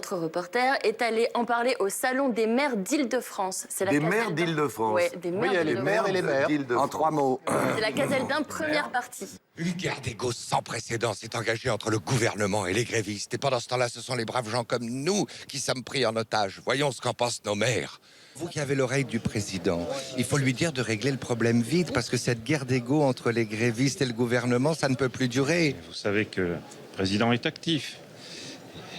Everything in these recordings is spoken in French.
notre reporter, est allé en parler au Salon des maires d'Île-de-France. Des maires d'Île-de-France. Oui, des maires Oui, il y a les maires et les maires, en 3 mots. C'est la Casel'din, première partie. Une guerre d'ego sans précédent s'est engagée entre le gouvernement et les grévistes. Et pendant ce temps-là, ce sont les braves gens comme nous qui sommes pris en otage. Voyons ce qu'en pensent nos maires. Vous qui avez l'oreille du président, il faut lui dire de régler le problème vite, parce que cette guerre d'ego entre les grévistes et le gouvernement, ça ne peut plus durer. Vous savez que le président est actif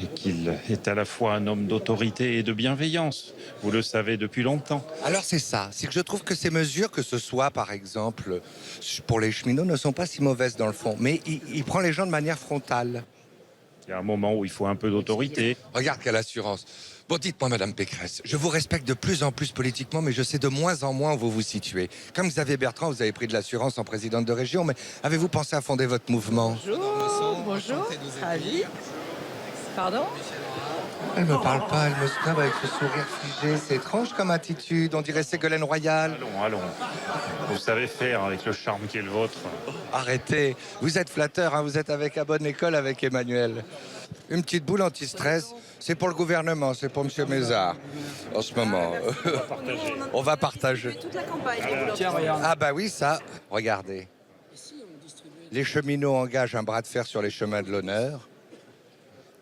et qu'il est à la fois un homme d'autorité et de bienveillance. Vous le savez depuis longtemps. Alors c'est ça, c'est que je trouve que ces mesures, que ce soit par exemple pour les cheminots, ne sont pas si mauvaises dans le fond. Mais il prend les gens de manière frontale. Il y a un moment où il faut un peu d'autorité. Regarde quelle assurance. Bon, dites-moi, Madame Pécresse, je vous respecte de plus en plus politiquement, mais je sais de moins en moins où vous vous situez. Comme Xavier Bertrand, vous avez pris de l'assurance en présidente de région, mais avez-vous pensé à fonder votre mouvement? Bonjour, ravi. Pardon? Elle me parle pas, elle me snob avec ce sourire figé. C'est étrange comme attitude, on dirait Ségolène Royal. Allons. Vous savez faire avec le charme qui est le vôtre. Arrêtez, vous êtes flatteur, hein, vous êtes avec à bonne école avec Emmanuel. Une petite boule anti-stress, c'est pour le gouvernement, c'est pour M. Mézard, en ce moment. On va partager. Toute la campagne. Ah bah oui, ça, regardez. Les cheminots engagent un bras de fer sur les chemins de l'honneur.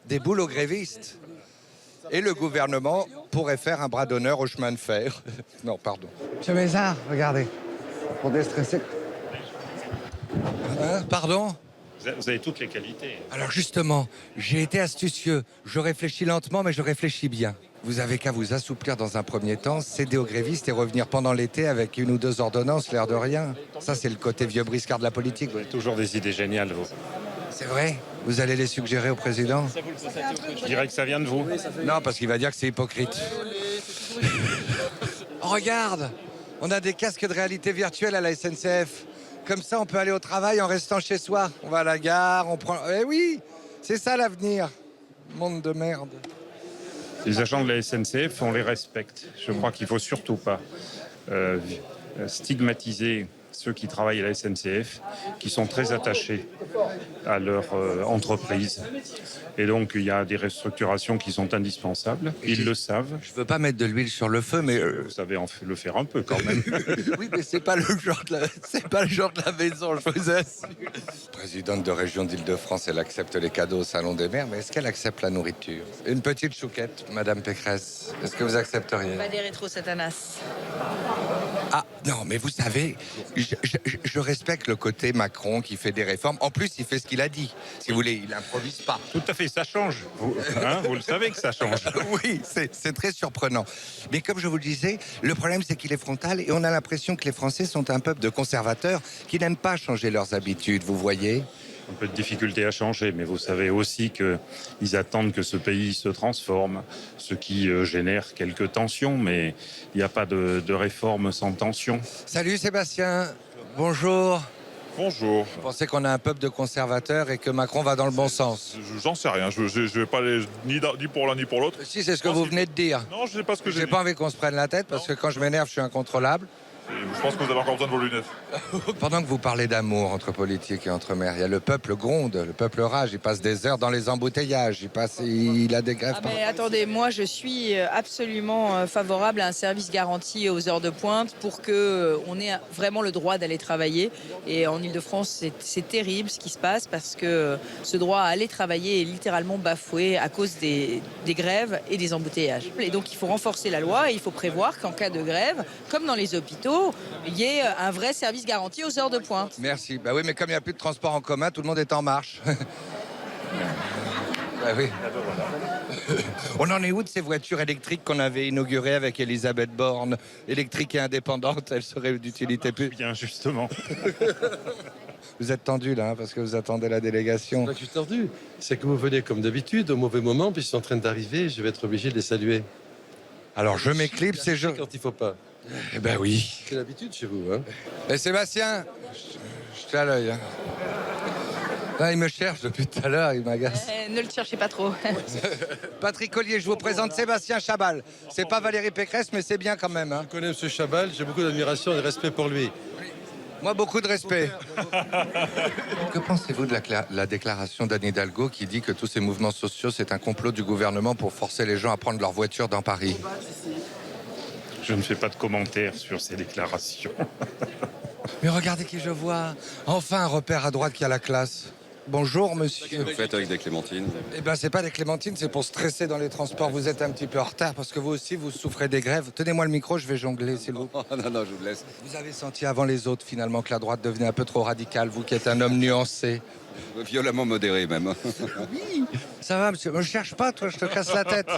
Des boules aux grévistes. Et le gouvernement pourrait faire un bras d'honneur au chemin de fer. Non, pardon. Monsieur Mézard, regardez. Pour déstresser. Hein, pardon? Vous avez toutes les qualités. Alors justement, j'ai été astucieux. Je réfléchis lentement, mais je réfléchis bien. Vous avez qu'à vous assouplir dans un premier temps, céder aux grévistes et revenir pendant l'été avec 1 ou 2 ordonnances, l'air de rien. Ça, c'est le côté vieux briscard de la politique. Vous avez toujours des idées géniales, vous. C'est vrai? Vous allez les suggérer au président? Je dirais que ça vient de vous. Non, parce qu'il va dire que c'est hypocrite. Oh, regarde, on a des casques de réalité virtuelle à la SNCF. Comme ça, on peut aller au travail en restant chez soi. On va à la gare, on prend... Eh oui, c'est ça l'avenir. Monde de merde. Les agents de la SNCF, on les respecte. Je crois qu'il ne faut surtout pas stigmatiser ceux qui travaillent à la SNCF, qui sont très attachés à leur entreprise. Et donc, il y a des restructurations qui sont indispensables. Ils le savent. Je veux pas mettre de l'huile sur le feu, mais... Vous savez le faire un peu quand même. Oui, mais c'est pas le genre de la maison, je vous assure. Présidente de région d'Île-de-France, elle accepte les cadeaux au Salon des maires, mais est-ce qu'elle accepte la nourriture? Une petite chouquette, Madame Pécresse. Est-ce que vous accepteriez? Pas des rétro-satanas. Ah, non, mais vous savez, je respecte le côté Macron qui fait des réformes. En plus, il fait ce qu'il a dit. Si vous voulez, il n'improvise pas. Tout à fait, ça change. Vous le savez que ça change. Oui, c'est très surprenant. Mais comme je vous le disais, le problème, c'est qu'il est frontal et on a l'impression que les Français sont un peuple de conservateurs qui n'aiment pas changer leurs habitudes, vous voyez? Un peu de difficulté à changer, mais vous savez aussi qu'ils attendent que ce pays se transforme, ce qui génère quelques tensions, mais il n'y a pas de réforme sans tension. Salut Sébastien, bonjour. Bonjour. Vous pensez qu'on a un peuple de conservateurs et que Macron va dans le bon sens? J'en sais rien, je vais pas aller ni pour l'un ni pour l'autre. Si, c'est ce que vous venez de dire. Non, je sais pas ce que j'ai J'ai dit. pas envie qu'on se prenne la tête parce que quand je m'énerve, je suis incontrôlable. Je pense que vous avez encore besoin de vos lunettes. Pendant que vous parlez d'amour entre politique et entre maires, il y a le peuple gronde, le peuple rage, il passe des heures dans les embouteillages, il a des grèves. Ah mais attendez, moi je suis absolument favorable à un service garanti aux heures de pointe pour que on ait vraiment le droit d'aller travailler. Et en Ile-de-France, c'est terrible ce qui se passe parce que ce droit à aller travailler est littéralement bafoué à cause des grèves et des embouteillages. Et donc il faut renforcer la loi et il faut prévoir qu'en cas de grève, comme dans les hôpitaux, il y ait un vrai service garanti aux heures de pointe. Merci. Bah oui, mais comme il n'y a plus de transport en commun, tout le monde est en marche. Bah oui. On en est où de ces voitures électriques qu'on avait inaugurées avec Elisabeth Borne, électriques et indépendantes? Elles seraient d'utilité publique. Bien, justement. Vous êtes tendu là, hein, parce que vous attendez la délégation. Je suis tordu. C'est que vous venez comme d'habitude au mauvais moment, puis ils sont en train d'arriver, je vais être obligé de les saluer. Alors je m'éclipse et je... Quand il faut pas. Eh ben oui. C'est l'habitude chez vous, hein. Et Sébastien, je t'ai à l'œil. Hein. Là, il me cherche depuis tout à l'heure, il m'agace. Ne le cherchez pas trop. Patrick Collier, je vous présente Sébastien Chabal. C'est pas Valérie Pécresse, mais c'est bien quand même. Hein. Je connais M. Chabal, j'ai beaucoup d'admiration et de respect pour lui. Moi, beaucoup de respect. Que pensez-vous de la déclaration d'Anne Hidalgo qui dit que tous ces mouvements sociaux, c'est un complot du gouvernement pour forcer les gens à prendre leur voiture dans Paris? Je ne fais pas de commentaires sur ces déclarations. Mais regardez qui je vois. Enfin, un repère à droite qui a la classe. Bonjour, monsieur. Vous faites avec des clémentines? Eh ben, c'est pas des clémentines, c'est pour stresser dans les transports. Vous êtes un petit peu en retard parce que vous aussi, vous souffrez des grèves. Tenez-moi le micro, je vais jongler, s'il vous plaît. Oh, non, je vous laisse. Vous avez senti avant les autres, finalement, que la droite devenait un peu trop radicale, vous qui êtes un homme nuancé. Violemment modéré, même. Ça va, monsieur? Je cherche pas, toi, je te casse la tête.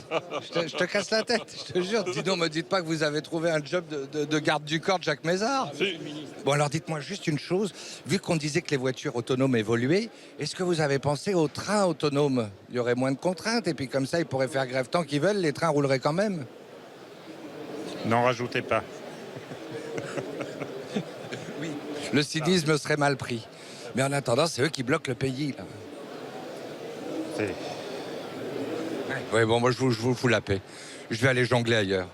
Je te casse la tête, je te jure. Dis donc, me dites pas que vous avez trouvé un job de garde du corps de Jacques Mézard. Si. Bon, alors dites-moi juste une chose. Vu qu'on disait que les voitures autonomes évoluaient, est-ce que vous avez pensé aux trains autonomes? Il y aurait moins de contraintes et puis comme ça, ils pourraient faire grève tant qu'ils veulent, les trains rouleraient quand même. N'en rajoutez pas. Le cynisme serait mal pris. Mais en attendant, c'est eux qui bloquent le pays, là. C'est- Oui, bon, moi, je vous fous la paix. Je vais aller jongler ailleurs.